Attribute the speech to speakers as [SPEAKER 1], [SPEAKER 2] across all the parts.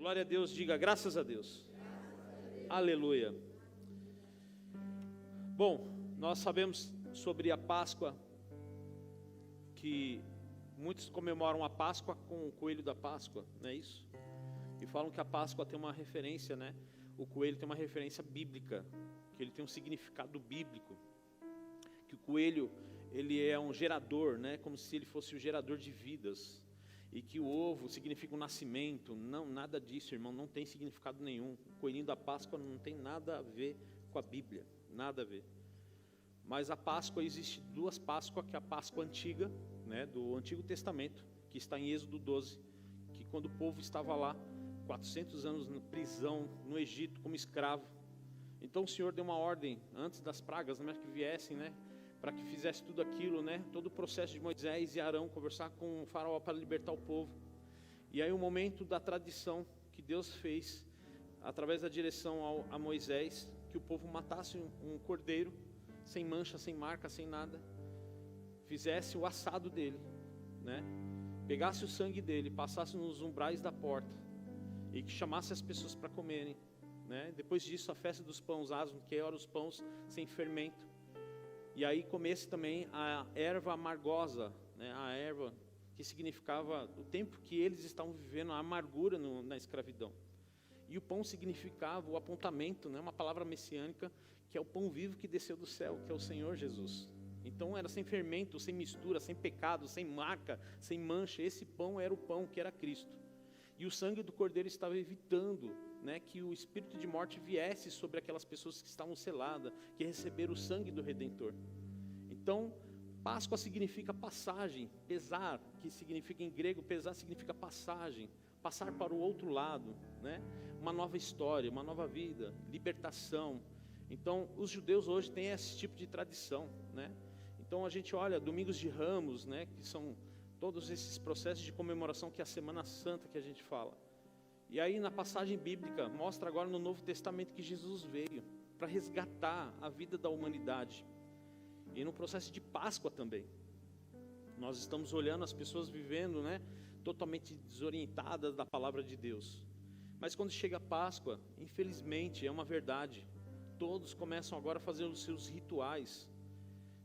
[SPEAKER 1] Glória a Deus, diga graças a Deus. Aleluia. Bom, nós sabemos sobre a Páscoa, que muitos comemoram a Páscoa com o coelho da Páscoa, não é isso? E falam que a Páscoa tem uma referência, né? O coelho tem uma referência bíblica, que ele tem um significado bíblico. Que o coelho, ele é um gerador, né? Como se ele fosse o gerador de vidas. E que o ovo significa um nascimento. Não, nada disso, irmão, não tem significado nenhum. O coelhinho da Páscoa não tem nada a ver com a Bíblia, nada a ver. Mas a Páscoa, existe duas Páscoas, que é a Páscoa antiga, né, do Antigo Testamento, que está em Êxodo 12, que quando o povo estava lá, 400 anos na prisão, no Egito, como escravo. Então o Senhor deu uma ordem, antes das pragas, né, que viessem, né, para que fizesse tudo aquilo, né, todo o processo de Moisés e Arão, conversar com o faraó para libertar o povo. E aí o momento da tradição que Deus fez, através da direção a Moisés, que o povo matasse um cordeiro, sem mancha, sem marca, sem nada, fizesse o assado dele, né, pegasse o sangue dele, passasse nos umbrais da porta, e que chamasse as pessoas para comerem, né. Depois disso a festa dos pães asmos, que eram os pães sem fermento. E aí comece também a erva amargosa, né, a erva que significava o tempo que eles estavam vivendo, a amargura na escravidão. E o pão significava o apontamento, né, uma palavra messiânica, que é o pão vivo que desceu do céu, que é o Senhor Jesus. Então era sem fermento, sem mistura, sem pecado, sem marca, sem mancha. Esse pão era o pão que era Cristo. E o sangue do cordeiro estava evitando, né, que o espírito de morte viesse sobre aquelas pessoas que estavam seladas, que receberam o sangue do Redentor. Então, Páscoa significa passagem, pesar, que significa em grego, pesar significa passagem, passar para o outro lado, né? Uma nova história, uma nova vida, libertação. Então, os judeus hoje têm esse tipo de tradição, né? Então a gente olha Domingos de Ramos, né, que são todos esses processos de comemoração, que é a Semana Santa que a gente fala. E aí na passagem bíblica, mostra agora no Novo Testamento que Jesus veio para resgatar a vida da humanidade. E no processo de Páscoa também. Nós estamos olhando as pessoas vivendo, né, totalmente desorientadas da palavra de Deus. Mas quando chega a Páscoa, infelizmente, é uma verdade. Todos começam agora a fazer os seus rituais.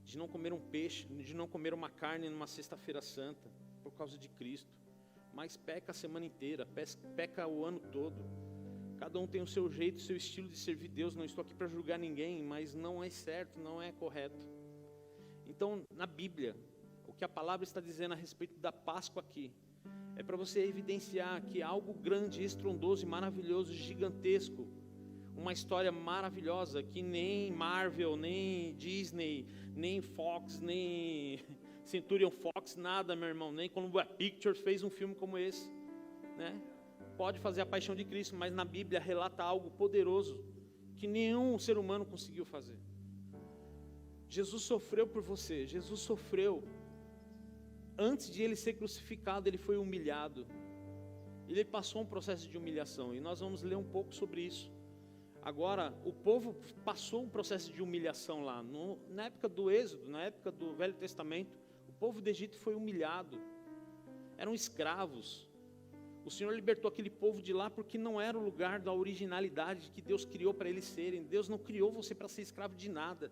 [SPEAKER 1] De não comer um peixe, de não comer uma carne numa sexta-feira santa, por causa de Cristo. Mas peca a semana inteira, peca o ano todo. Cada um tem o seu jeito, o seu estilo de servir Deus. Não estou aqui para julgar ninguém, mas não é certo, não é correto. Então, na Bíblia, o que a palavra está dizendo a respeito da Páscoa aqui, é para você evidenciar que é algo grande, estrondoso e maravilhoso, gigantesco. Uma história maravilhosa que nem Marvel, nem Disney, nem Fox, nem Centurion Fox, nada, meu irmão, nem Columbia Pictures fez um filme como esse, né? Pode fazer a paixão de Cristo, mas na Bíblia relata algo poderoso que nenhum ser humano conseguiu fazer. Jesus sofreu por você, Jesus sofreu. Antes de ele ser crucificado, ele foi humilhado. Ele passou um processo de humilhação, e nós vamos ler um pouco sobre isso. Agora, o povo passou um processo de humilhação lá. Na época do Êxodo, na época do Velho Testamento, o povo do Egito foi humilhado. Eram escravos. O Senhor libertou aquele povo de lá porque não era o lugar da originalidade que Deus criou para eles serem. Deus não criou você para ser escravo de nada.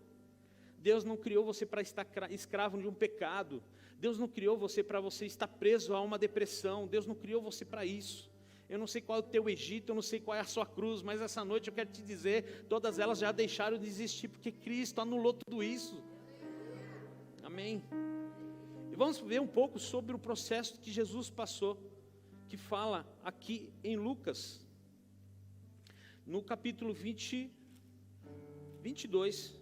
[SPEAKER 1] Deus não criou você para estar escravo de um pecado. Deus não criou você para você estar preso a uma depressão. Deus não criou você para isso. Eu não sei qual é o teu Egito, eu não sei qual é a sua cruz, mas essa noite eu quero te dizer, todas elas já deixaram de existir, porque Cristo anulou tudo isso. Amém. E vamos ver um pouco sobre o processo que Jesus passou, que fala aqui em Lucas, no capítulo 22,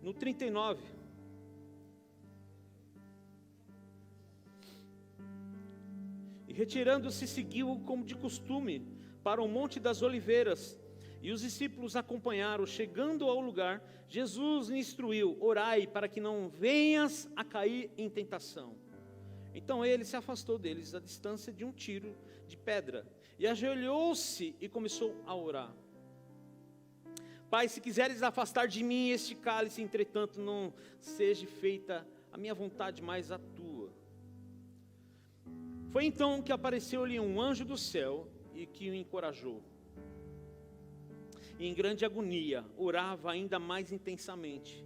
[SPEAKER 1] no 39. E retirando-se, seguiu como de costume para o Monte das Oliveiras, e os discípulos acompanharam. Chegando ao lugar, Jesus lhe instruiu: orai para que não venhas a cair em tentação. Então ele se afastou deles a distância de um tiro de pedra, e ajoelhou-se e começou a orar: Pai, se quiseres afastar de mim este cálice, entretanto não seja feita a minha vontade, mas a tua. Foi então que apareceu-lhe um anjo do céu, e e que o encorajou. E em grande agonia, orava ainda mais intensamente.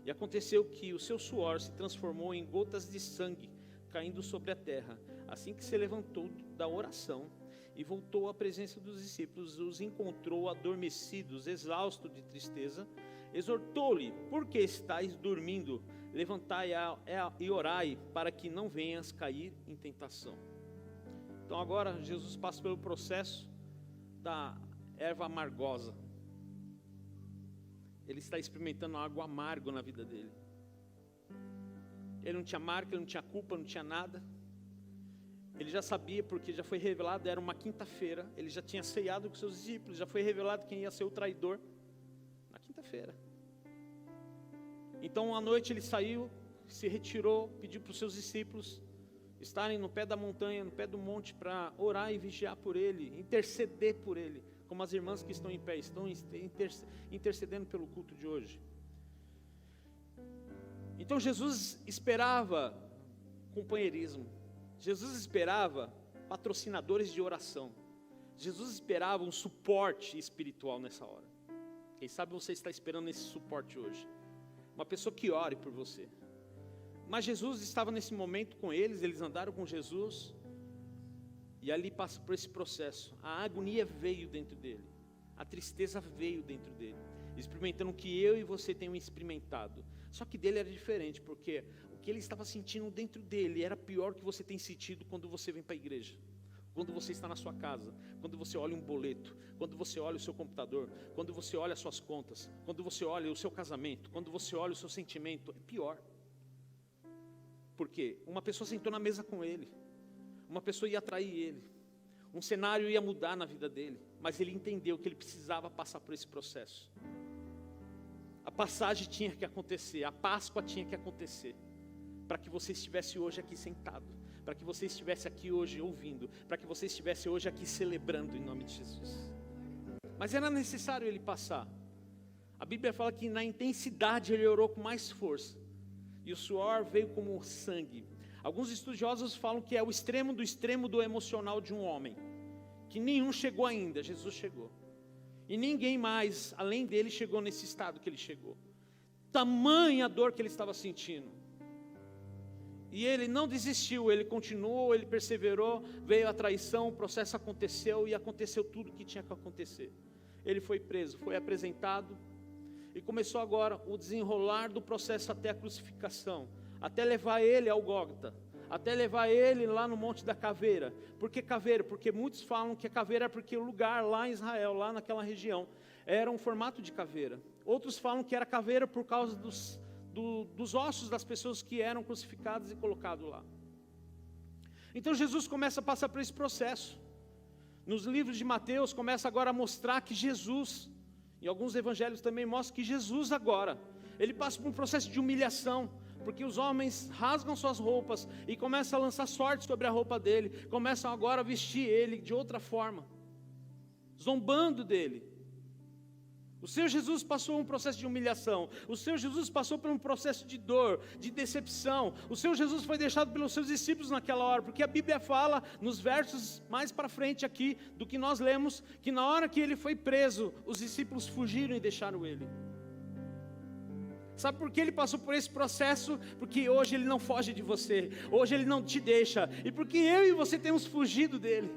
[SPEAKER 1] E aconteceu que o seu suor se transformou em gotas de sangue caindo sobre a terra. Assim que se levantou da oração e voltou à presença dos discípulos, os encontrou adormecidos, exaustos de tristeza. Exortou-lhe: por que estáis dormindo? Levantai e orai, para que não venhas cair em tentação. Então agora Jesus passa pelo processo da erva amargosa. Ele está experimentando algo amargo na vida dele. Ele não tinha marca, ele não tinha culpa, não tinha nada. Ele já sabia, porque já foi revelado, era uma quinta-feira. Ele já tinha ceiado com seus discípulos, já foi revelado quem ia ser o traidor na quinta-feira. Então à noite ele saiu, se retirou, pediu para os seus discípulos estarem no pé da montanha, no pé do monte, para orar e vigiar por ele, interceder por ele, como as irmãs que estão em pé, estão intercedendo pelo culto de hoje. Então Jesus esperava companheirismo, Jesus esperava patrocinadores de oração, Jesus esperava um suporte espiritual nessa hora. Quem sabe você está esperando esse suporte hoje, uma pessoa que ore por você. Mas Jesus estava nesse momento com eles, eles andaram com Jesus, e ali passa por esse processo. A agonia veio dentro dele, a tristeza veio dentro dele, experimentando o que eu e você temos experimentado. Só que dele era diferente, porque o que ele estava sentindo dentro dele era pior que você tem sentido quando você vem para a igreja, quando você está na sua casa, quando você olha um boleto, quando você olha o seu computador, quando você olha as suas contas, quando você olha o seu casamento, quando você olha o seu sentimento, é pior. Porque uma pessoa sentou na mesa com ele, uma pessoa ia atrair ele, um cenário ia mudar na vida dele, mas ele entendeu que ele precisava passar por esse processo. A passagem tinha que acontecer, a Páscoa tinha que acontecer, para que você estivesse hoje aqui sentado, para que você estivesse aqui hoje ouvindo, para que você estivesse hoje aqui celebrando em nome de Jesus. Mas era necessário ele passar. A Bíblia fala que na intensidade ele orou com mais força, e o suor veio como sangue. Alguns estudiosos falam que é o extremo do emocional de um homem, que nenhum chegou ainda, Jesus chegou. E ninguém mais, além dele, chegou nesse estado que ele chegou. Tamanha dor que ele estava sentindo. E ele não desistiu, ele continuou, ele perseverou, veio a traição, o processo aconteceu e aconteceu tudo o que tinha que acontecer. Ele foi preso, foi apresentado e começou agora o desenrolar do processo até a crucificação, até levar ele ao Gólgota, até levar ele lá no Monte da Caveira. Por que caveira? Porque muitos falam que a caveira é porque o lugar lá em Israel, lá naquela região, era um formato de caveira. Outros falam que era caveira por causa dos ossos das pessoas que eram crucificadas e colocados lá. Então Jesus começa a passar por esse processo. Nos livros de Mateus começa agora a mostrar que Jesus, em alguns evangelhos também mostra que Jesus agora, ele passa por um processo de humilhação, porque os homens rasgam suas roupas e começam a lançar sorte sobre a roupa dele, começam agora a vestir ele de outra forma, zombando dele. O Senhor Jesus passou um processo de humilhação, o Senhor Jesus passou por um processo de dor, de decepção. O Senhor Jesus foi deixado pelos seus discípulos naquela hora, porque a Bíblia fala, nos versos mais para frente aqui, do que nós lemos, que na hora que ele foi preso, os discípulos fugiram e deixaram ele. Sabe por que ele passou por esse processo? Porque hoje ele não foge de você, hoje ele não te deixa, e porque eu e você temos fugido dele.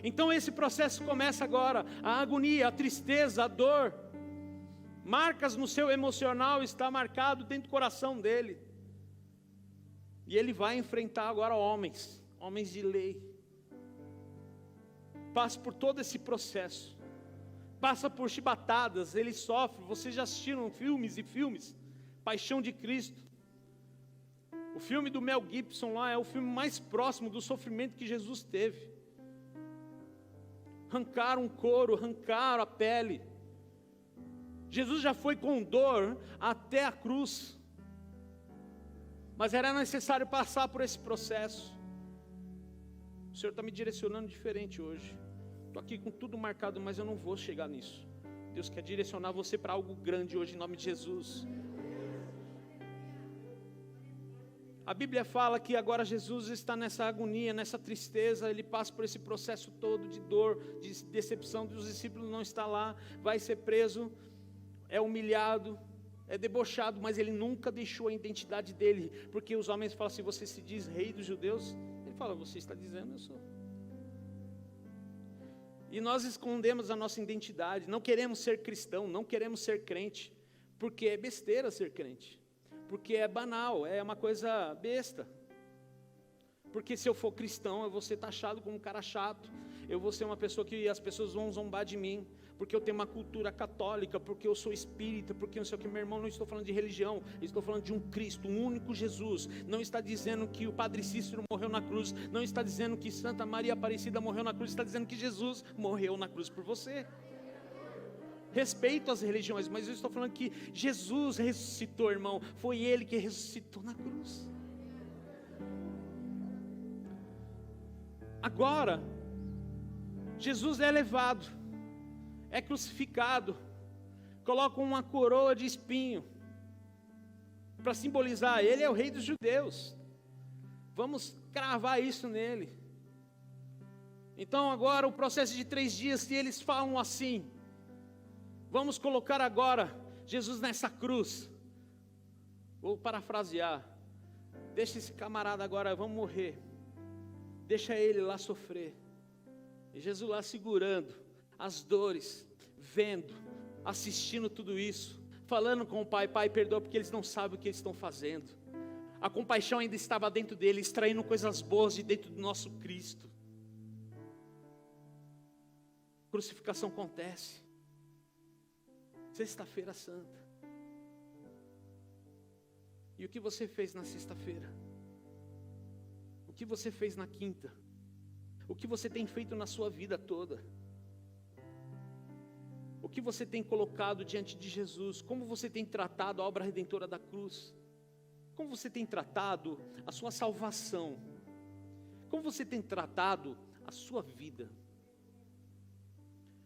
[SPEAKER 1] Então esse processo começa agora, a agonia, a tristeza, a dor, marcas no seu emocional, está marcado dentro do coração dele, e ele vai enfrentar agora homens de lei, passa por todo esse processo, passa por chibatadas, ele sofre. Vocês já assistiram filmes e filmes, Paixão de Cristo, o filme do Mel Gibson lá, é o filme mais próximo do sofrimento que Jesus teve. Arrancaram o couro, arrancaram a pele. Jesus já foi com dor até a cruz, mas era necessário passar por esse processo. O Senhor está me direcionando diferente hoje. Estou aqui com tudo marcado, mas eu não vou chegar nisso. Deus quer direcionar você para algo grande hoje, em nome de Jesus. A Bíblia fala que agora Jesus está nessa agonia, nessa tristeza, ele passa por esse processo todo de dor, de decepção, dos discípulos não estão lá, vai ser preso, é humilhado, é debochado, mas ele nunca deixou a identidade dele, porque os homens falam assim, você se diz rei dos judeus? Ele fala, você está dizendo, eu sou. E nós escondemos a nossa identidade, não queremos ser cristão, não queremos ser crente, porque é besteira ser crente. Porque é banal, é uma coisa besta. Porque se eu for cristão, eu vou ser taxado como um cara chato. Eu vou ser uma pessoa que as pessoas vão zombar de mim. Porque eu tenho uma cultura católica, porque eu sou espírita, porque não sei o que. Meu irmão, não estou falando de religião, estou falando de um Cristo, um único Jesus. Não está dizendo que o Padre Cícero morreu na cruz. Não está dizendo que Santa Maria Aparecida morreu na cruz. Está dizendo que Jesus morreu na cruz por você. Respeito as religiões, mas eu estou falando que Jesus ressuscitou, irmão. Foi Ele que ressuscitou na cruz. Agora, Jesus é levado, é crucificado, colocam uma coroa de espinho, para simbolizar, Ele é o rei dos judeus. Vamos cravar isso nele. Então agora o processo de 3 dias, se eles falam assim, vamos colocar agora Jesus nessa cruz. Vou parafrasear. Deixa esse camarada agora, vamos morrer. Deixa ele lá sofrer. E Jesus lá segurando as dores, vendo, assistindo tudo isso, falando com o Pai, Pai, perdoa porque eles não sabem o que eles estão fazendo. A compaixão ainda estava dentro dele, extraindo coisas boas de dentro do nosso Cristo. A crucificação acontece. Sexta-feira Santa. E o que você fez na sexta-feira? O que você fez na quinta? O que você tem feito na sua vida toda? O que você tem colocado diante de Jesus? Como você tem tratado a obra redentora da cruz? Como você tem tratado a sua salvação? Como você tem tratado a sua vida?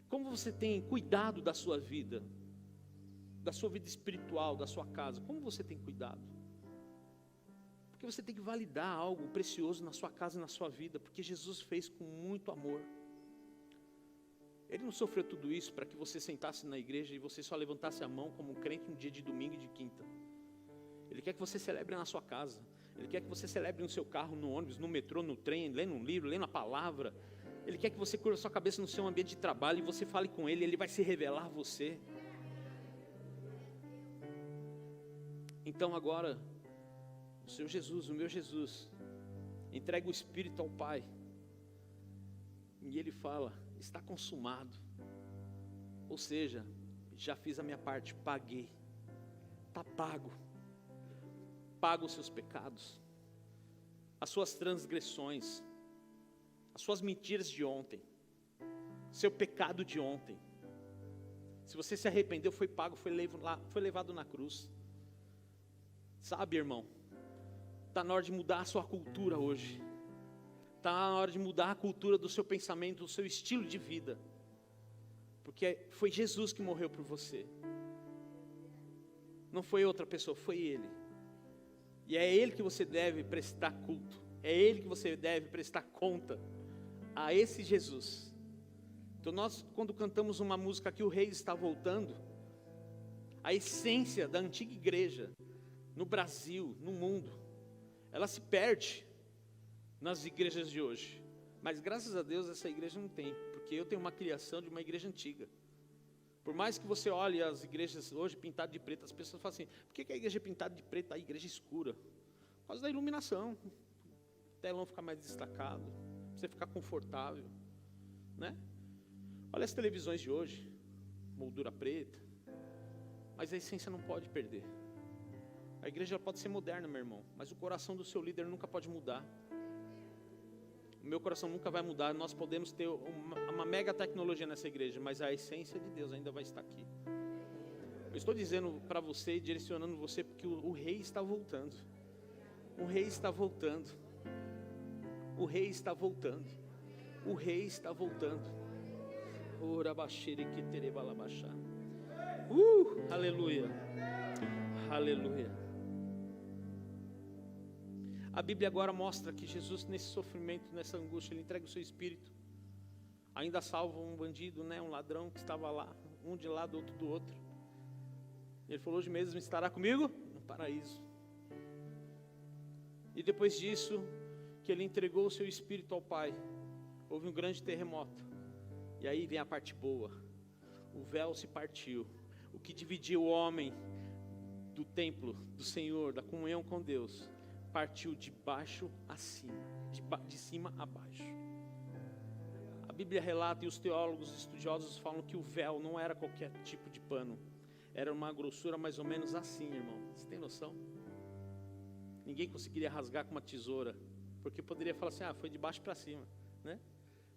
[SPEAKER 1] Como você tem cuidado da sua vida? Da sua vida espiritual, da sua casa, como você tem cuidado? Porque você tem que validar algo precioso na sua casa e na sua vida, porque Jesus fez com muito amor. Ele não sofreu tudo isso para que você sentasse na igreja e você só levantasse a mão como um crente no dia de domingo e de quinta. Ele quer que você celebre na sua casa, Ele quer que você celebre no seu carro, no ônibus, no metrô, no trem, lendo um livro, lendo a palavra. Ele quer que você cure a sua cabeça no seu ambiente de trabalho e você fale com Ele, Ele vai se revelar a você. Então agora, o seu Jesus, o meu Jesus, entrega o Espírito ao Pai, e Ele fala, está consumado, ou seja, já fiz a minha parte, paguei, está pago, pago os seus pecados, as suas transgressões, as suas mentiras de ontem, seu pecado de ontem, se você se arrependeu, foi pago, foi levado na cruz. Sabe, irmão, está na hora de mudar a sua cultura hoje. Está na hora de mudar a cultura do seu pensamento, do seu estilo de vida. Porque foi Jesus que morreu por você. Não foi outra pessoa, foi Ele. E é Ele que você deve prestar culto. É Ele que você deve prestar conta. A esse Jesus. Então nós, quando cantamos uma música que o Rei está voltando, a essência da antiga igreja, no Brasil, no mundo, ela se perde nas igrejas de hoje. Mas graças a Deus essa igreja não tem, porque eu tenho uma criação de uma igreja antiga. Por mais que você olhe as igrejas hoje pintadas de preto, as pessoas falam assim, por que a igreja é pintada de preto, a igreja é escura? Por causa da iluminação, o telão fica mais destacado, você ficar confortável, né? Olha as televisões de hoje, moldura preta, mas a essência não pode perder. A igreja pode ser moderna, meu irmão, mas o coração do seu líder nunca pode mudar. O meu coração nunca vai mudar. Nós podemos ter uma mega tecnologia nessa igreja, mas a essência de Deus ainda vai estar aqui. Eu estou dizendo para você, direcionando você, porque o Rei está voltando. O Rei está voltando. O Rei está voltando. O Rei está voltando. Aleluia. Aleluia. A Bíblia agora mostra que Jesus, nesse sofrimento, nessa angústia, Ele entrega o seu Espírito. Ainda salva um bandido, né, um ladrão que estava lá, um de lado, outro do outro. Ele falou: hoje mesmo estará comigo no paraíso. E depois disso, que Ele entregou o seu Espírito ao Pai, houve um grande terremoto. E aí vem a parte boa. O véu se partiu. O que dividia o homem do templo, do Senhor, da comunhão com Deus, partiu de baixo a cima, de cima a baixo. A Bíblia relata, e os teólogos estudiosos falam, que o véu não era qualquer tipo de pano. Era uma grossura mais ou menos assim, irmão. Você tem noção? Ninguém conseguiria rasgar com uma tesoura, porque poderia falar assim: ah, foi de baixo para cima, né?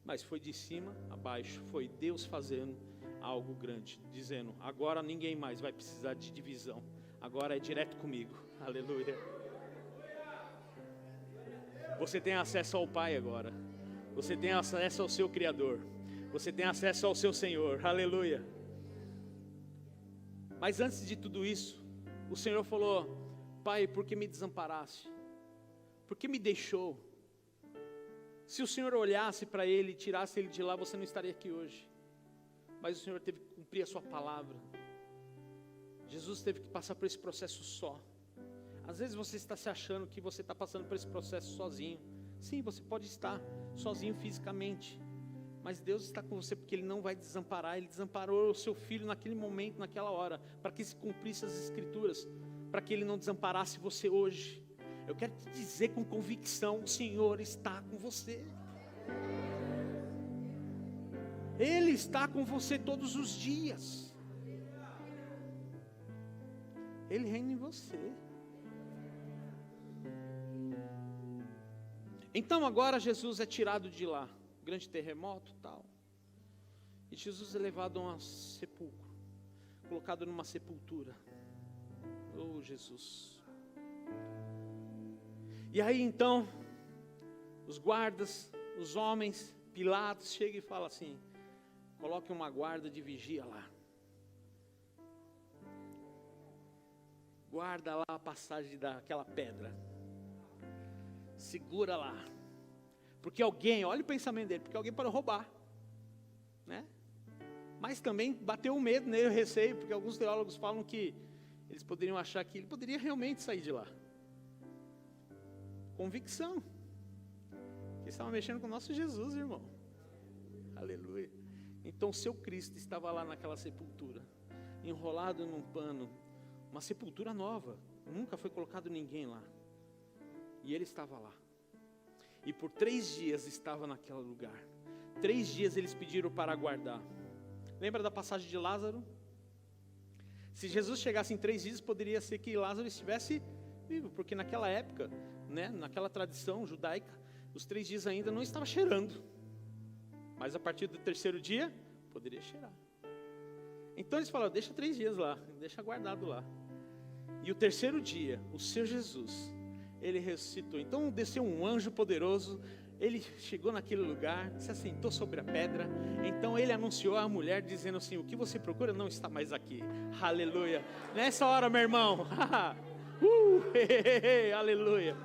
[SPEAKER 1] Mas foi de cima a baixo. Foi Deus fazendo algo grande, dizendo: agora ninguém mais vai precisar de divisão, agora é direto comigo. Aleluia. Você tem acesso ao Pai agora. Você tem acesso ao seu Criador. Você tem acesso ao seu Senhor. Aleluia. Mas antes de tudo isso, o Senhor falou: Pai, por que me desamparaste? Por que me deixou? Se o Senhor olhasse para ele e tirasse ele de lá, você não estaria aqui hoje. Mas o Senhor teve que cumprir a sua palavra. Jesus teve que passar por esse processo só. Às vezes você está se achando que você está passando por esse processo sozinho. Sim, você pode estar sozinho fisicamente, mas Deus está com você, porque Ele não vai desamparar. Ele desamparou o seu filho naquele momento, naquela hora, para que se cumprisse as Escrituras, para que Ele não desamparasse você hoje. Eu quero te dizer com convicção: o Senhor está com você. Ele está com você todos os dias. Ele reina em você. Então agora Jesus é tirado de lá, grande terremoto e tal, e Jesus é levado a um sepulcro, colocado numa sepultura. Oh, Jesus. E aí então, os guardas, os homens, Pilatos chega e fala assim: coloque uma guarda de vigia lá, guarda lá a passagem daquela pedra, segura lá, porque alguém, olha o pensamento dele, porque alguém pode roubar, né? Mas também bateu o medo nele, o receio, porque alguns teólogos falam que eles poderiam achar que ele poderia realmente sair de lá. Convicção, que estava mexendo com o nosso Jesus, irmão. Aleluia. Então o seu Cristo estava lá naquela sepultura, enrolado num pano, uma sepultura nova, nunca foi colocado ninguém lá, e Ele estava lá, e por 3 dias estava naquele lugar. 3 dias eles pediram para aguardar. Lembra da passagem de Lázaro? Se Jesus chegasse em 3 dias, poderia ser que Lázaro estivesse vivo, porque naquela época, né, naquela tradição judaica, os 3 dias ainda não estava cheirando, mas a partir do 3º dia, poderia cheirar. Então eles falaram: deixa 3 dias lá, deixa guardado lá. E o 3º dia, o Senhor Jesus, Ele ressuscitou. Então desceu um anjo poderoso, Ele chegou naquele lugar, se assentou sobre a pedra. Então Ele anunciou à mulher, dizendo assim: o que você procura não está mais aqui. Aleluia. Nessa hora, meu irmão, aleluia.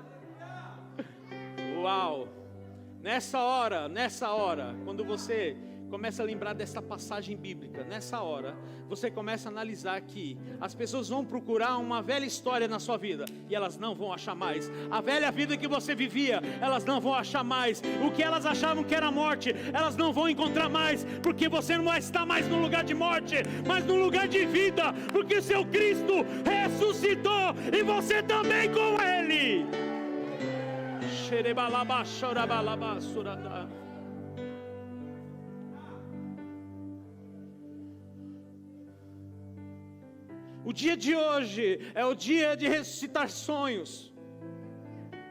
[SPEAKER 1] Uau. Nessa hora, quando você começa a lembrar dessa passagem bíblica, nessa hora, você começa a analisar que as pessoas vão procurar uma velha história na sua vida, e elas não vão achar mais. A velha vida que você vivia, elas não vão achar mais. O que elas achavam que era morte, elas não vão encontrar mais, porque você não vai estar mais no lugar de morte, mas no lugar de vida, porque seu Cristo ressuscitou, e você também com Ele. O dia de hoje é o dia de ressuscitar sonhos.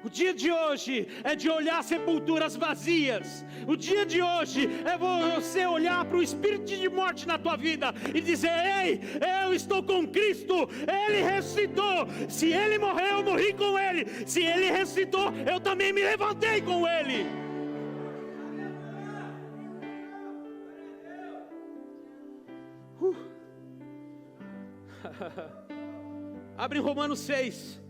[SPEAKER 1] O dia de hoje é de olhar sepulturas vazias. O dia de hoje é você olhar para o espírito de morte na tua vida e dizer: ei, eu estou com Cristo, Ele ressuscitou. Se Ele morreu, eu morri com Ele. Se Ele ressuscitou, eu também me levantei com Ele. Abre em Romanos 6.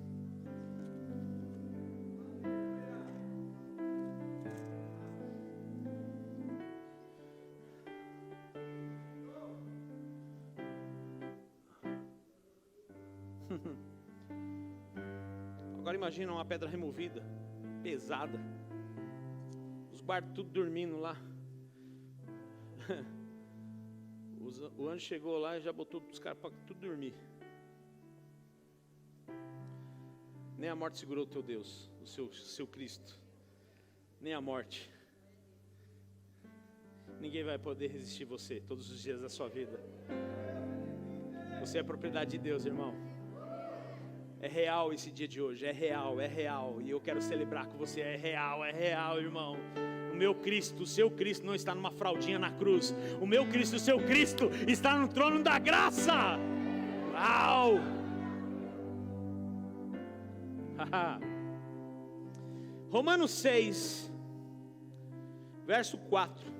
[SPEAKER 1] Agora imagina uma pedra removida, pesada. Os guardas tudo dormindo lá. O anjo chegou lá e já botou os caras para tudo dormir. Nem a morte segurou o teu Deus, o seu Cristo. Nem a morte. Ninguém vai poder resistir você todos os dias da sua vida. Você é propriedade de Deus, irmão. É real esse dia de hoje, é real. E eu quero celebrar com você, é real, irmão. O meu Cristo, o seu Cristo não está numa fraldinha na cruz. O meu Cristo, o seu Cristo está no trono da graça. Uau! Romanos 6, verso 4.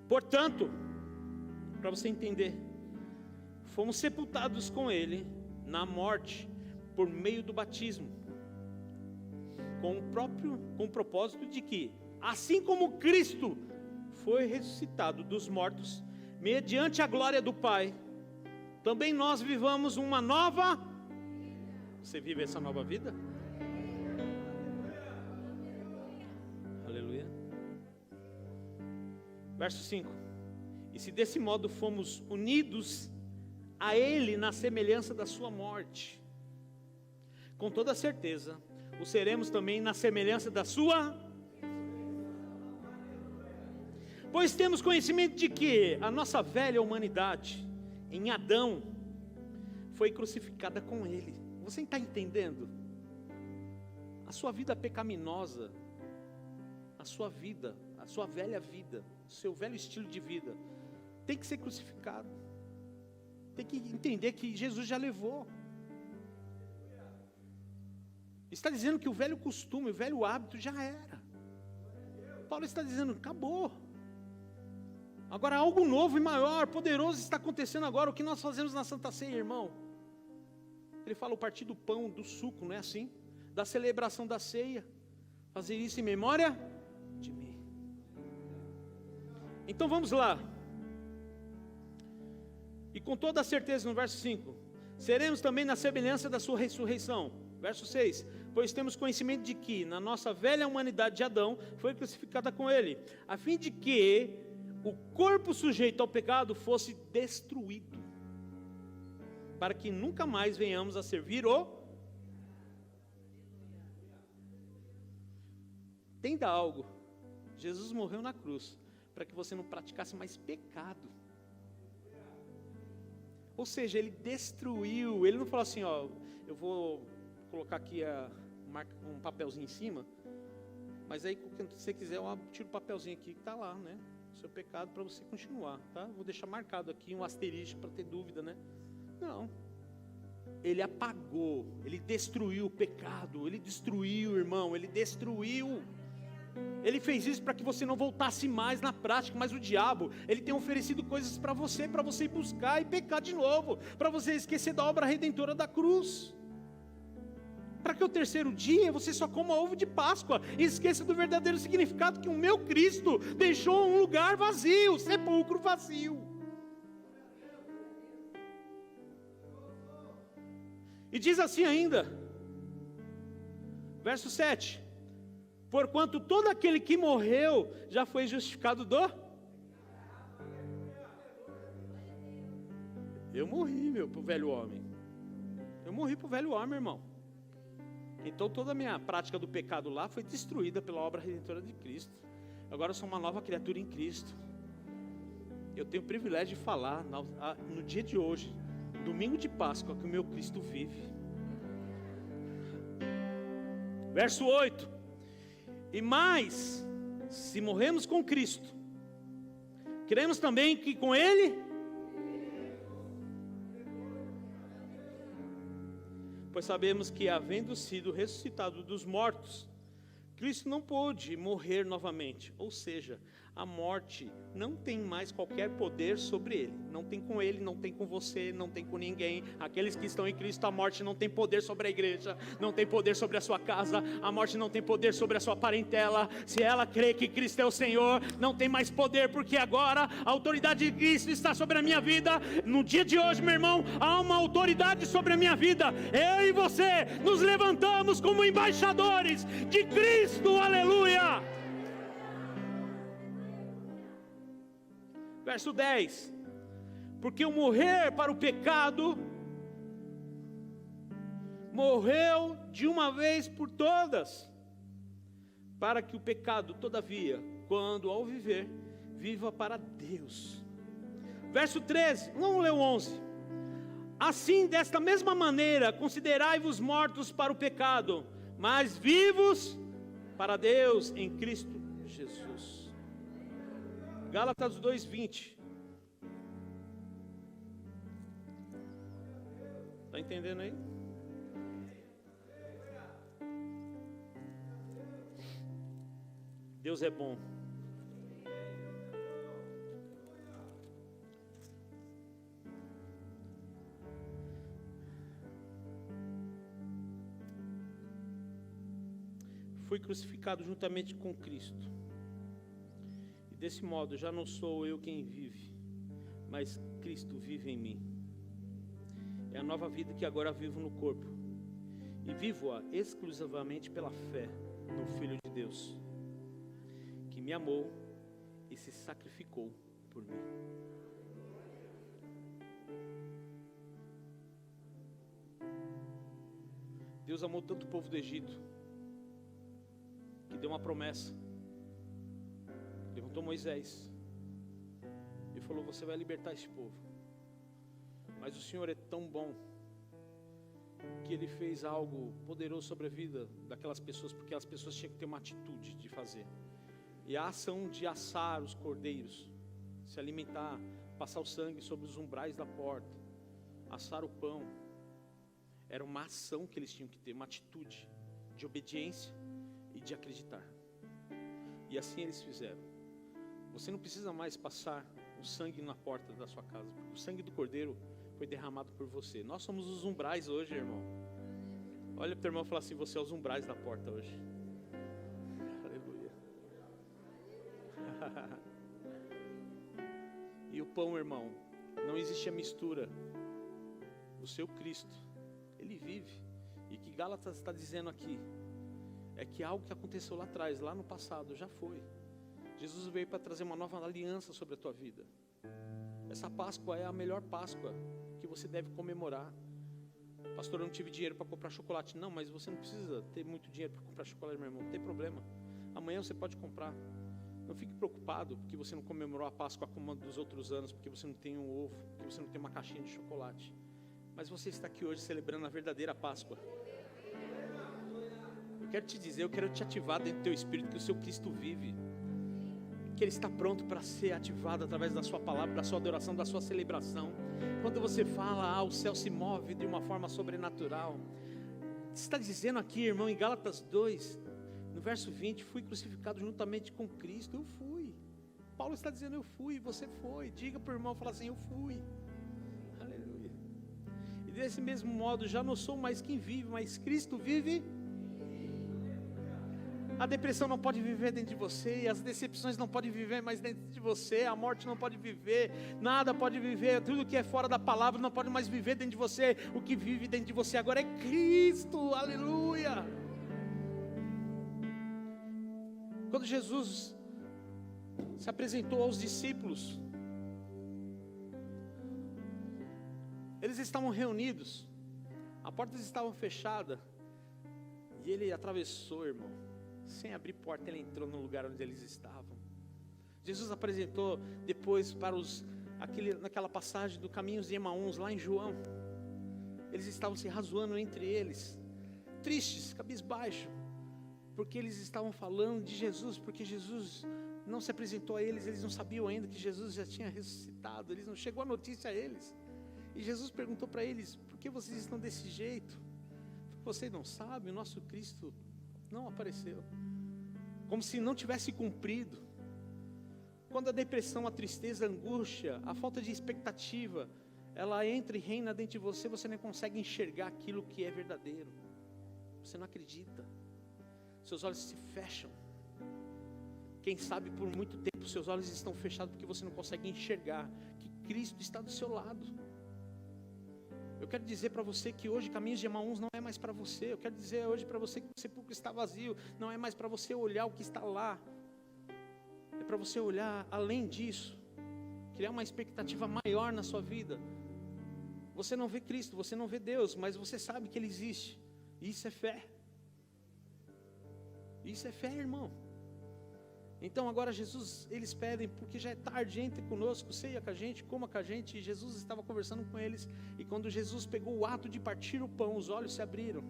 [SPEAKER 1] Portanto, para você entender, fomos sepultados com Ele na morte por meio do batismo, com o propósito de que, assim como Cristo foi ressuscitado dos mortos, mediante a glória do Pai, também nós vivamos uma nova. Você vive essa nova vida? Aleluia. Verso 5. E se desse modo fomos unidos a Ele na semelhança da sua morte, com toda certeza o seremos também na semelhança da sua. Pois temos conhecimento de que a nossa velha humanidade em Adão foi crucificada com Ele. Você está entendendo? A sua vida pecaminosa, a sua vida, a sua velha vida, o seu velho estilo de vida tem que ser crucificado. Tem que entender que Jesus já levou. Está dizendo que o velho costume, o velho hábito já era. Paulo está dizendo, acabou. Agora algo novo e maior, poderoso está acontecendo agora. O que nós fazemos na Santa Ceia, irmão? Ele fala o partir do pão, do suco, não é assim? Da celebração da ceia. Fazer isso em memória de mim. Então vamos lá. E com toda a certeza no verso 5, seremos também na semelhança da sua ressurreição. Verso 6, pois temos conhecimento de que na nossa velha humanidade de Adão foi crucificada com Ele, a fim de que o corpo sujeito ao pecado fosse destruído, para que nunca mais venhamos a servir o... Entenda algo, Jesus morreu na cruz, para que você não praticasse mais pecado. Ou seja, Ele destruiu, Ele não falou assim, ó, eu vou colocar aqui um papelzinho em cima, mas aí, se você quiser, eu tiro o papelzinho aqui que está lá, né? O seu pecado, para você continuar, tá? Vou deixar marcado aqui um asterisco para ter dúvida, né? Não. Ele apagou, Ele destruiu o pecado, Ele destruiu, irmão, Ele destruiu. Ele fez isso para que você não voltasse mais na prática, mas o diabo, ele tem oferecido coisas para você ir buscar e pecar de novo, para você esquecer da obra redentora da cruz, para que o terceiro dia você só coma ovo de Páscoa e esqueça do verdadeiro significado que o meu Cristo deixou um lugar vazio, sepulcro vazio. E diz assim ainda, verso 7, porquanto todo aquele que morreu já foi justificado do... Eu morri, pro velho homem. Eu morri pro velho homem, irmão. Então toda a minha prática do pecado lá foi destruída pela obra redentora de Cristo. Agora eu sou uma nova criatura em Cristo. Eu tenho o privilégio de falar no dia de hoje, domingo de Páscoa, que o meu Cristo vive. Verso 8. E mais, se morremos com Cristo, cremos também que com Ele, pois sabemos que havendo sido ressuscitado dos mortos, Cristo não pôde morrer novamente, ou seja, a morte não tem mais qualquer poder sobre ele. Não tem com ele, não tem com você, não tem com ninguém. Aqueles que estão em Cristo, a morte não tem poder sobre a igreja, não tem poder sobre a sua casa, a morte não tem poder sobre a sua parentela. Se ela crê que Cristo é o Senhor, não tem mais poder, porque agora a autoridade de Cristo está sobre a minha vida. No dia de hoje, meu irmão, há uma autoridade sobre a minha vida. Eu e você nos levantamos como embaixadores de Cristo, aleluia. Verso 10, porque o morrer para o pecado, morreu de uma vez por todas, para que o pecado, todavia, quando ao viver, viva para Deus. Verso 13, não leu 11, assim desta mesma maneira, considerai-vos mortos para o pecado, mas vivos para Deus em Cristo Jesus. Gálatas 2:20. Está entendendo aí? Deus é bom. Fui crucificado juntamente com Cristo. Desse modo, já não sou eu quem vive, mas Cristo vive em mim. É a nova vida que agora vivo no corpo, e vivo-a exclusivamente pela fé no Filho de Deus, que me amou e se sacrificou por mim. Deus amou tanto o povo do Egito, que deu uma promessa. Levantou Moisés e falou: você vai libertar esse povo. Mas o Senhor é tão bom que Ele fez algo poderoso sobre a vida daquelas pessoas, porque as pessoas tinham que ter uma atitude de fazer. E a ação de assar os cordeiros, se alimentar, passar o sangue sobre os umbrais da porta, assar o pão, era uma ação que eles tinham que ter, uma atitude de obediência e de acreditar. E assim eles fizeram. Você não precisa mais passar o sangue na porta da sua casa, porque o sangue do cordeiro foi derramado por você. Nós somos os umbrais hoje, irmão. Olha para o teu irmão e fala assim: você é os umbrais da porta hoje. Aleluia. E o pão, irmão, não existe a mistura. O seu Cristo, Ele vive. E que Gálatas está dizendo aqui é que algo que aconteceu lá atrás, lá no passado, já foi. Jesus veio para trazer uma nova aliança sobre a tua vida. Essa Páscoa é a melhor Páscoa que você deve comemorar. Pastor, eu não tive dinheiro para comprar chocolate. Não, mas você não precisa ter muito dinheiro para comprar chocolate, meu irmão. Não tem problema. Amanhã você pode comprar. Não fique preocupado porque você não comemorou a Páscoa como dos outros anos, porque você não tem um ovo, porque você não tem uma caixinha de chocolate. Mas você está aqui hoje celebrando a verdadeira Páscoa. Eu quero te dizer, eu quero te ativar dentro do teu espírito que o seu Cristo vive. Que Ele está pronto para ser ativado através da sua palavra, da sua adoração, da sua celebração. Quando você fala, o céu se move de uma forma sobrenatural. Você está dizendo aqui, irmão, em Gálatas 2, no verso 20, fui crucificado juntamente com Cristo. Eu fui. Paulo está dizendo: eu fui, você foi. Diga para o irmão, fala assim: eu fui. Aleluia. E desse mesmo modo, já não sou mais quem vive, mas Cristo vive. A depressão não pode viver dentro de você, as decepções não podem viver mais dentro de você, a morte não pode viver, nada pode viver, tudo que é fora da palavra não pode mais viver dentro de você. O que vive dentro de você agora é Cristo, aleluia. Quando Jesus se apresentou aos discípulos, eles estavam reunidos, as portas estavam fechadas, e Ele atravessou, irmão. Sem abrir porta, Ele entrou no lugar onde eles estavam. Jesus apresentou depois para naquela passagem do caminho de Emaús, lá em João. Eles estavam se razoando entre eles, tristes, cabisbaixo, porque eles estavam falando de Jesus, porque Jesus não se apresentou a eles, eles não sabiam ainda que Jesus já tinha ressuscitado, eles não chegou a notícia a eles. E Jesus perguntou para eles: por que vocês estão desse jeito? Vocês não sabem, o nosso Cristo não apareceu. como se não tivesse cumprido. Quando a depressão, a tristeza, a angústia, a falta de expectativa, ela entra e reina dentro de você, você não consegue enxergar aquilo que é verdadeiro. Você não acredita. Seus olhos se fecham. Quem sabe por muito tempo seus olhos estão fechados porque você não consegue enxergar que Cristo está do seu lado. Eu quero dizer para você que hoje Caminhos de Emaús não é mais para você. Eu quero dizer hoje para você que o sepulcro está vazio. Não é mais para você olhar o que está lá. É para você olhar além disso. Criar uma expectativa maior na sua vida. Você não vê Cristo, você não vê Deus, mas você sabe que Ele existe. Isso é fé. Isso é fé, irmão. Então agora Jesus, eles pedem, porque já é tarde, entre conosco, ceia com a gente, coma com a gente. E Jesus estava conversando com eles, e quando Jesus pegou o ato de partir o pão, os olhos se abriram.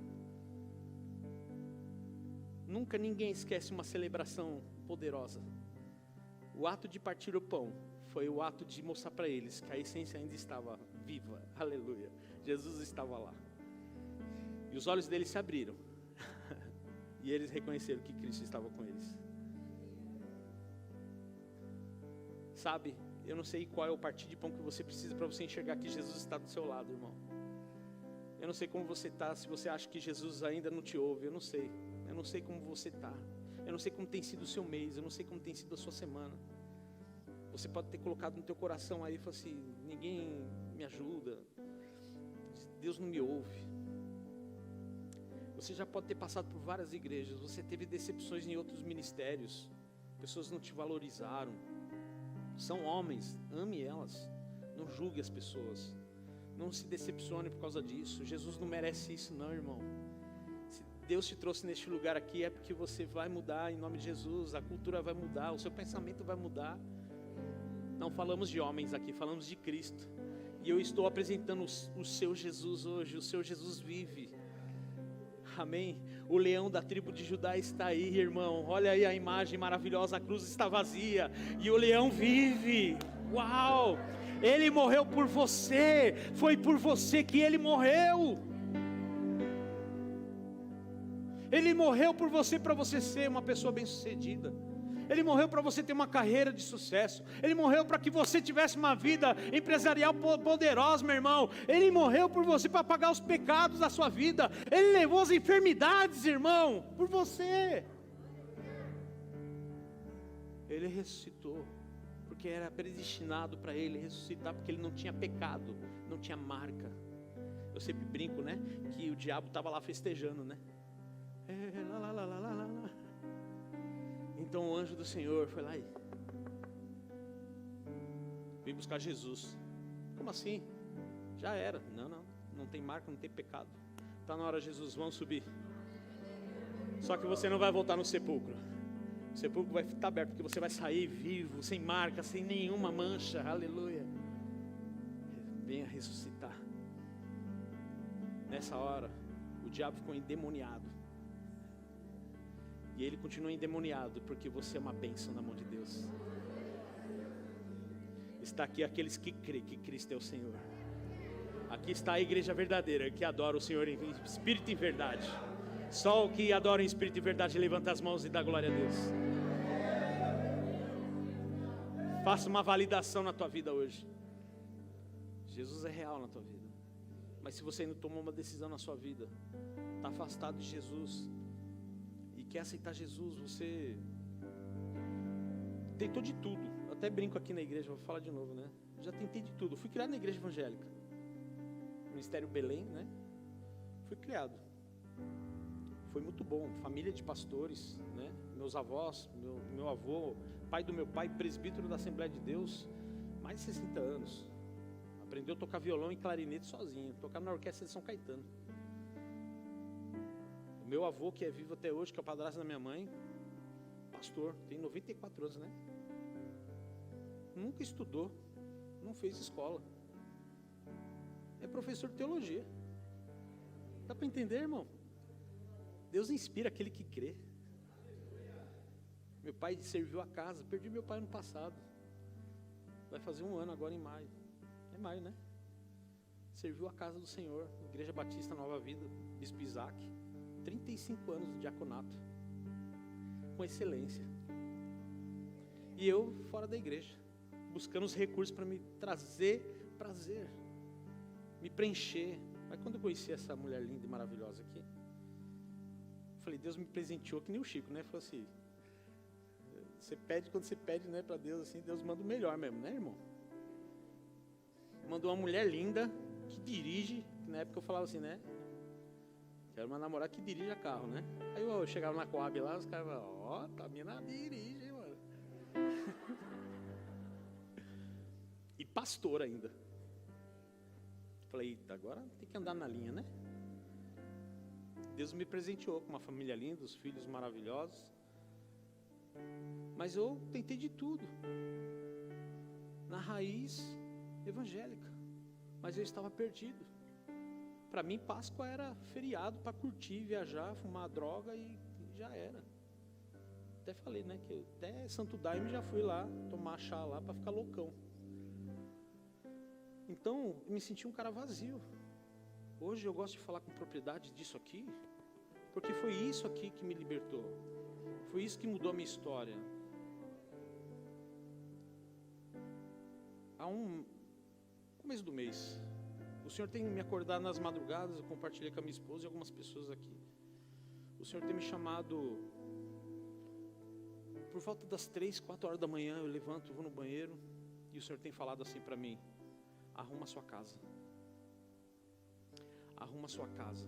[SPEAKER 1] Nunca ninguém esquece uma celebração poderosa. O ato de partir o pão foi o ato de mostrar para eles que a essência ainda estava viva, aleluia. Jesus estava lá, e os olhos deles se abriram, e eles reconheceram que Cristo estava com eles. Sabe, eu não sei qual é o partir de pão que você precisa para você enxergar que Jesus está do seu lado, irmão. Eu não sei como você está, se você acha que Jesus ainda não te ouve, eu não sei como você está, eu não sei como tem sido o seu mês, eu não sei como tem sido a sua semana. Você pode ter colocado no teu coração aí, falou assim, ninguém me ajuda, Deus não me ouve. Você já pode ter passado por várias igrejas, você teve decepções em outros ministérios, pessoas não te valorizaram. São homens, ame elas, não julgue as pessoas, não se decepcione por causa disso. Jesus não merece isso não, irmão. Se Deus te trouxe neste lugar aqui, é porque você vai mudar em nome de Jesus. A cultura vai mudar, o seu pensamento vai mudar. Não falamos de homens aqui, falamos de Cristo. E eu estou apresentando o seu Jesus hoje. O seu Jesus vive. Amém. O leão da tribo de Judá está aí, irmão. Olha aí a imagem maravilhosa. A cruz está vazia e o leão vive. Uau! Ele morreu por você. Foi por você que ele morreu. Ele morreu por você, para você ser uma pessoa bem-sucedida. Ele morreu para você ter uma carreira de sucesso. Ele morreu para que você tivesse uma vida empresarial poderosa, meu irmão. Ele morreu por você para pagar os pecados da sua vida. Ele levou as enfermidades, irmão, por você. Ele ressuscitou porque era predestinado para ele ressuscitar, porque ele não tinha pecado, não tinha marca. Eu sempre brinco, né, que o diabo estava lá festejando, né? Então o anjo do Senhor foi lá e veio buscar Jesus. Como assim? Já era. Não tem marca, não tem pecado. Está na hora, Jesus, vamos subir. Só que você não vai voltar no sepulcro. O sepulcro vai estar aberto, porque você vai sair vivo, sem marca, sem nenhuma mancha. Aleluia. Venha ressuscitar. Nessa hora, o diabo ficou endemoniado. E ele continua endemoniado, porque você é uma bênção na mão de Deus. Está aqui aqueles que creem que Cristo é o Senhor. Aqui está a igreja verdadeira, que adora o Senhor em espírito e em verdade. Só o que adora em espírito e verdade levanta as mãos e dá glória a Deus. Faça uma validação na tua vida hoje. Jesus é real na tua vida. Mas se você ainda tomou uma decisão na sua vida, está afastado de Jesus e quer aceitar Jesus, você tentou de tudo. Eu até brinco aqui na igreja, vou falar de novo, né? Já tentei de tudo. Fui criado na igreja evangélica, Ministério Belém, né? Fui criado. Foi muito bom, família de pastores, né? Meus avós, meu avô, pai do meu pai, presbítero da Assembleia de Deus, mais de 60 anos. Aprendeu a tocar violão e clarinete sozinho, tocava na orquestra de São Caetano. O meu avô, que é vivo até hoje, que é o padrasto da minha mãe, pastor, tem 94 anos, né? Nunca estudou, não fez escola. É professor de teologia. Dá para entender, irmão? Deus inspira aquele que crê. Meu pai serviu a casa, perdi meu pai ano passado. Vai fazer 1 ano agora em maio. É maio, né? Serviu a casa do Senhor, Igreja Batista Nova Vida, Bispo Isaac. 35 anos de diaconato. com excelência. E eu fora da igreja, buscando os recursos para me trazer prazer, me preencher. Mas quando eu conheci essa mulher linda e maravilhosa aqui, eu falei, Deus me presenteou que nem o Chico, né? Falou assim, você pede, quando você pede, né, para Deus, assim, Deus manda o melhor mesmo, né, irmão? Mandou uma mulher linda, que dirige, que na época eu falava assim, né? Quero uma namorada que dirija carro, né? Aí eu chegava na Coab lá, os caras falavam, ó, tá, a mina dirige, mano. E pastor ainda. Falei, eita, agora tem que andar na linha, né? Deus me presenteou com uma família linda, os filhos maravilhosos. Mas eu tentei de tudo. Na raiz evangélica. Mas eu estava perdido. Para mim, Páscoa era feriado para curtir, viajar, fumar droga e já era. Até falei, né, que até Santo Daime já fui lá tomar chá lá para ficar loucão. Então, eu me senti um cara vazio. Hoje eu gosto de falar com propriedade disso aqui, porque foi isso aqui que me libertou. Foi isso que mudou a minha história. Começo do mês, o Senhor tem me acordado nas madrugadas, eu compartilhei com a minha esposa e algumas pessoas aqui. O Senhor tem me chamado, por volta das 3, 4 horas da manhã, eu levanto, vou no banheiro, e o Senhor tem falado assim para mim, arruma a sua casa. Arruma a sua casa.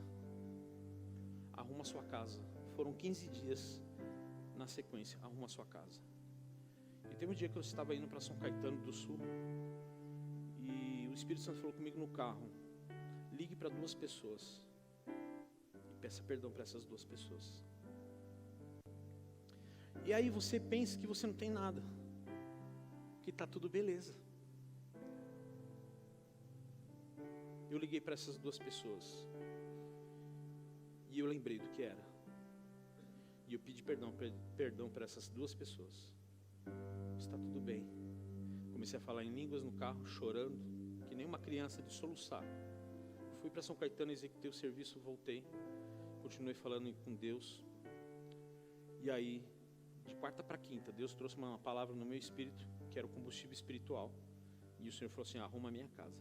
[SPEAKER 1] Arruma a sua casa. Foram 15 dias na sequência, arruma a sua casa. E teve um dia que eu estava indo para São Caetano do Sul, e o Espírito Santo falou comigo no carro, ligue para 2 pessoas, e peça perdão para essas 2 pessoas. E aí você pensa que você não tem nada, que está tudo beleza. Eu liguei para essas 2 pessoas, e eu lembrei do que era, e eu pedi perdão para essas 2 pessoas. Está tudo bem. Comecei a falar em línguas no carro, chorando, que nem uma criança de soluçar. Fui para São Caetano, executei o serviço, voltei, continuei falando com Deus. E aí, de quarta para quinta, Deus trouxe uma palavra no meu espírito, que era o combustível espiritual. E o Senhor falou assim, arruma a minha casa.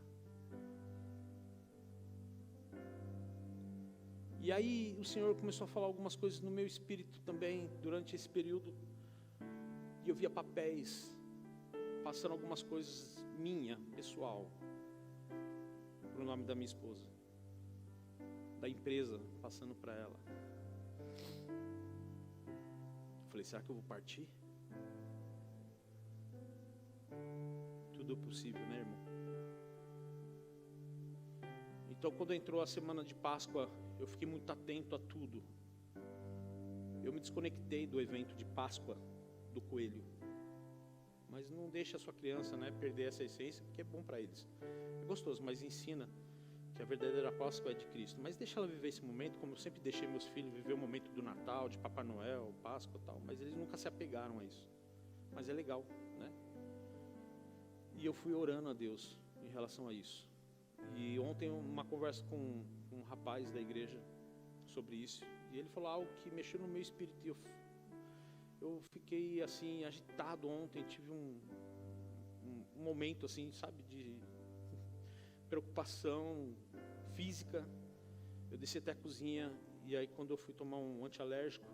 [SPEAKER 1] E aí o Senhor começou a falar algumas coisas no meu espírito também, durante esse período. E eu via papéis, passando algumas coisas minha, pessoal, para o nome da minha esposa, da empresa, passando para ela. Eu falei, será que eu vou partir? Tudo é possível, né, irmão? Então, quando entrou a semana de Páscoa, eu fiquei muito atento a tudo. Eu me desconectei do evento de Páscoa do coelho. Mas não deixa a sua criança, né, perder essa essência, porque é bom para eles. É gostoso, mas ensina que a verdadeira Páscoa é de Cristo. Mas deixa ela viver esse momento, como eu sempre deixei meus filhos viver o momento do Natal, de Papai Noel, Páscoa e tal. Mas eles nunca se apegaram a isso. Mas é legal, né? E eu fui orando a Deus em relação a isso. E ontem uma conversa com um rapaz da igreja sobre isso. E ele falou algo que mexeu no meu espírito. E eu fiquei assim, agitado ontem. Tive um momento assim, sabe, de preocupação física. Eu desci até a cozinha. E aí quando eu fui tomar um antialérgico,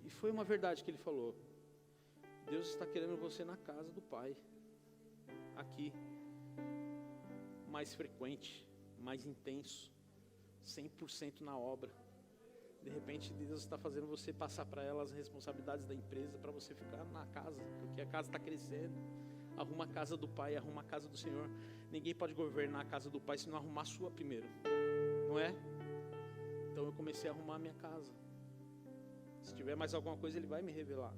[SPEAKER 1] e foi uma verdade que ele falou: Deus está querendo você na casa do Pai, aqui, mais frequente, mais intenso, 100% na obra. De repente Deus está fazendo você passar para ela as responsabilidades da empresa, para você ficar na casa, porque a casa está crescendo. Arruma a casa do Pai, arruma a casa do Senhor. Ninguém pode governar a casa do Pai se não arrumar a sua primeiro, não é? Então eu comecei a arrumar a minha casa. Se tiver mais alguma coisa, Ele vai me revelar.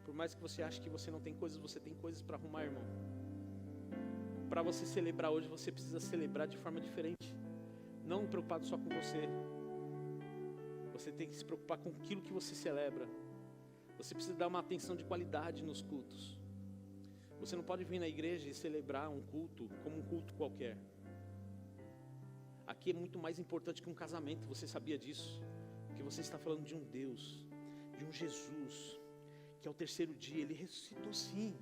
[SPEAKER 1] Por mais que você ache que você não tem coisas, você tem coisas para arrumar, irmão. Para você celebrar hoje, você precisa celebrar de forma diferente. Não preocupado só com você. Você tem que se preocupar com aquilo que você celebra. Você precisa dar uma atenção de qualidade nos cultos. Você não pode vir na igreja e celebrar um culto como um culto qualquer. Aqui é muito mais importante que um casamento, você sabia disso? Porque você está falando de um Deus de um Jesus que ao terceiro dia Ele ressuscitou sim,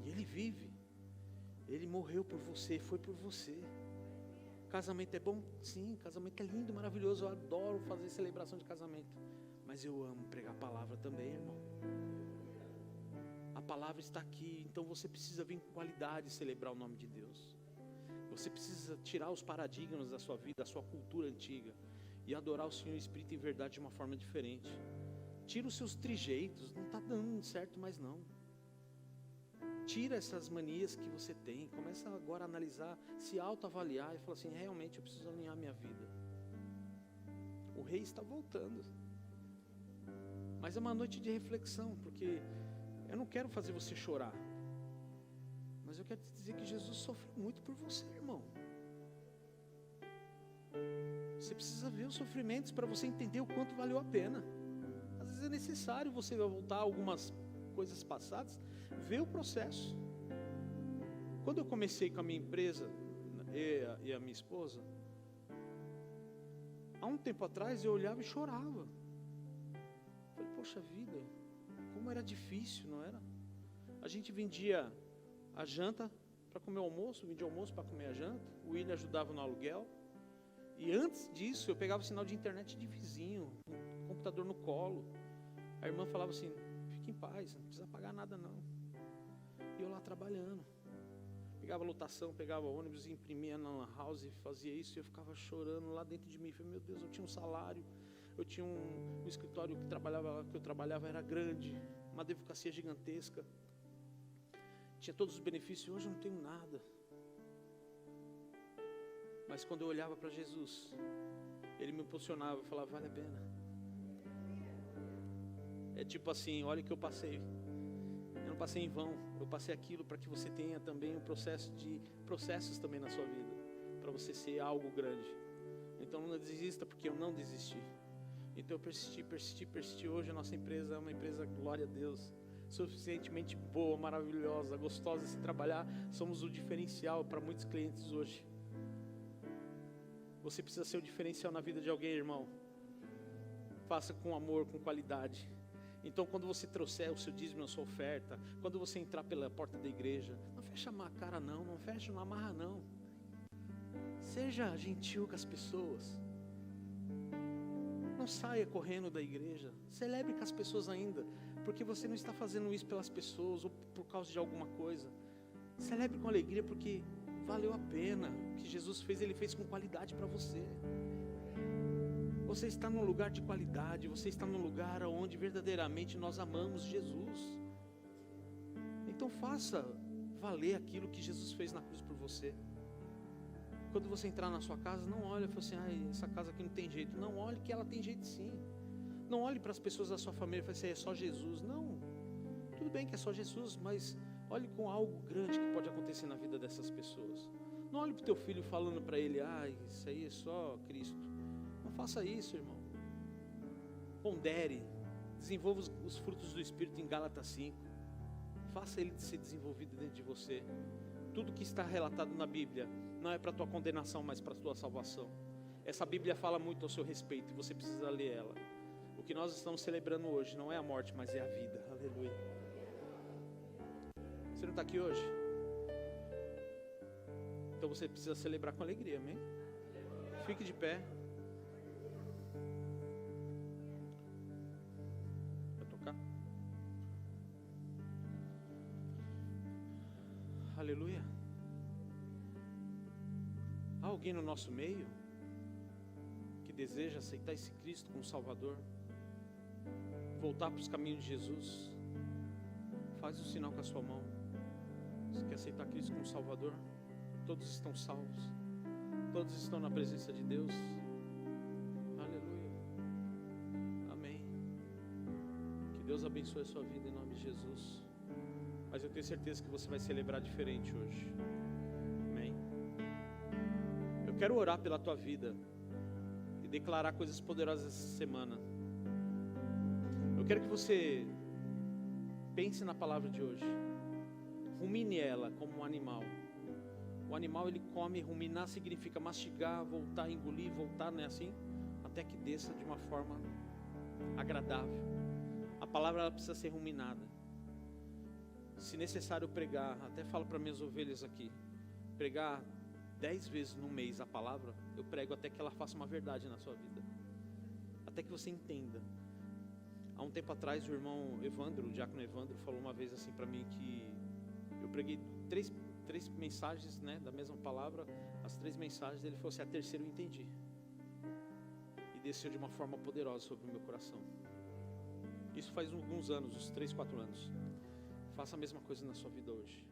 [SPEAKER 1] e Ele vive, Ele morreu por você, foi por você. Casamento é bom? Sim, casamento é lindo, maravilhoso, eu adoro fazer celebração de casamento, mas eu amo pregar a palavra também, irmão. A palavra está aqui, então você precisa vir com qualidade e celebrar o nome de Deus. Você precisa tirar os paradigmas da sua vida, da sua cultura antiga, e adorar o Senhor Espírito em verdade de uma forma diferente. Tira os seus trejeitos, não está dando certo mais não. Tira essas manias que você tem, começa agora a analisar, se autoavaliar e falar assim, realmente eu preciso alinhar minha vida. O rei está voltando. Mas é uma noite de reflexão, porque eu não quero fazer você chorar, mas eu quero te dizer que Jesus sofreu muito por você, irmão. Você precisa ver os sofrimentos para você entender o quanto valeu a pena. Às vezes é necessário você voltar a algumas coisas passadas, ver o processo. Quando eu comecei com a minha empresa e a minha esposa, há um tempo atrás eu olhava e chorava. Falei, poxa vida, como era difícil, não era? A gente vendia a janta para comer o almoço, vendia o almoço para comer a janta, o William ajudava no aluguel, e antes disso eu pegava o sinal de internet de vizinho, um computador no colo. A irmã falava assim, fique em paz, não precisa pagar nada não. E eu lá trabalhando, pegava lotação, pegava ônibus, imprimia na lan house, fazia isso, e eu ficava chorando lá dentro de mim. Falei, meu Deus, eu tinha um salário, eu tinha um escritório que eu trabalhava era grande, uma advocacia gigantesca, tinha todos os benefícios, hoje eu não tenho nada. Mas quando eu olhava para Jesus, Ele me impulsionava e falava, vale a pena. É tipo assim, olha o que eu passei. Eu não passei em vão, eu passei aquilo para que você tenha também um processos também na sua vida, para você ser algo grande. Então não desista, porque eu não desisti. Então eu persisti. Hoje a nossa empresa é uma empresa, glória a Deus, suficientemente boa, maravilhosa, gostosa de se trabalhar. Somos o diferencial para muitos clientes hoje. Você precisa ser o diferencial na vida de alguém, irmão. Faça com amor, com qualidade. Então quando você trouxer o seu dízimo, a sua oferta, quando você entrar pela porta da igreja, não fecha a cara não, não fecha, não amarra não. Seja gentil com as pessoas. Não saia correndo da igreja. Celebre com as pessoas ainda, porque você não está fazendo isso pelas pessoas ou por causa de alguma coisa. Celebre com alegria, porque valeu a pena. O que Jesus fez, Ele fez com qualidade para você. Você está num lugar de qualidade, você está num lugar onde verdadeiramente nós amamos Jesus. Então faça valer aquilo que Jesus fez na cruz por você. Quando você entrar na sua casa, não olhe e fale assim, essa casa aqui não tem jeito. Não, olhe que ela tem jeito sim. Não olhe para as pessoas da sua família e fale assim, é só Jesus. Não, tudo bem que é só Jesus, mas olhe com algo grande que pode acontecer na vida dessas pessoas. Não olhe para o teu filho falando para ele, isso aí é só Cristo. Não faça isso, irmão. Pondere, desenvolva os frutos do Espírito em Gálatas 5. Faça ele ser desenvolvido dentro de você. Tudo que está relatado na Bíblia não é para a tua condenação, mas para a tua salvação. Essa Bíblia fala muito ao seu respeito e você precisa ler ela. O que nós estamos celebrando hoje não é a morte, mas é a vida. Aleluia. Você não está aqui hoje? Então você precisa celebrar com alegria, amém? Fique de pé. Vai tocar? Aleluia. Há alguém no nosso meio que deseja aceitar esse Cristo como Salvador? Voltar para os caminhos de Jesus? Faz o sinal com a sua mão. Você quer aceitar Cristo como Salvador? Todos estão salvos. Todos estão na presença de Deus. Aleluia. Amém. Que Deus abençoe a sua vida em nome de Jesus. Mas eu tenho certeza que você vai celebrar diferente hoje. Amém. Eu quero orar pela tua vida e declarar coisas poderosas essa semana. Eu quero que você pense na palavra de hoje. Rumine ela como um animal. O animal ele come, ruminar significa mastigar, voltar, engolir, voltar, não é assim? Até que desça de uma forma agradável. A palavra ela precisa ser ruminada. Se necessário pregar, até falo para minhas ovelhas aqui, pregar 10 vezes no mês a palavra, eu prego até que ela faça uma verdade na sua vida. Até que você entenda. Há um tempo atrás o irmão Evandro, o diácono Evandro, falou uma vez assim para mim que eu preguei três mensagens, né, da mesma palavra, as 3 mensagens, ele falou assim, a terceira eu entendi. E desceu de uma forma poderosa sobre o meu coração. Isso faz alguns anos, uns 3, 4 anos. Faça a mesma coisa na sua vida hoje.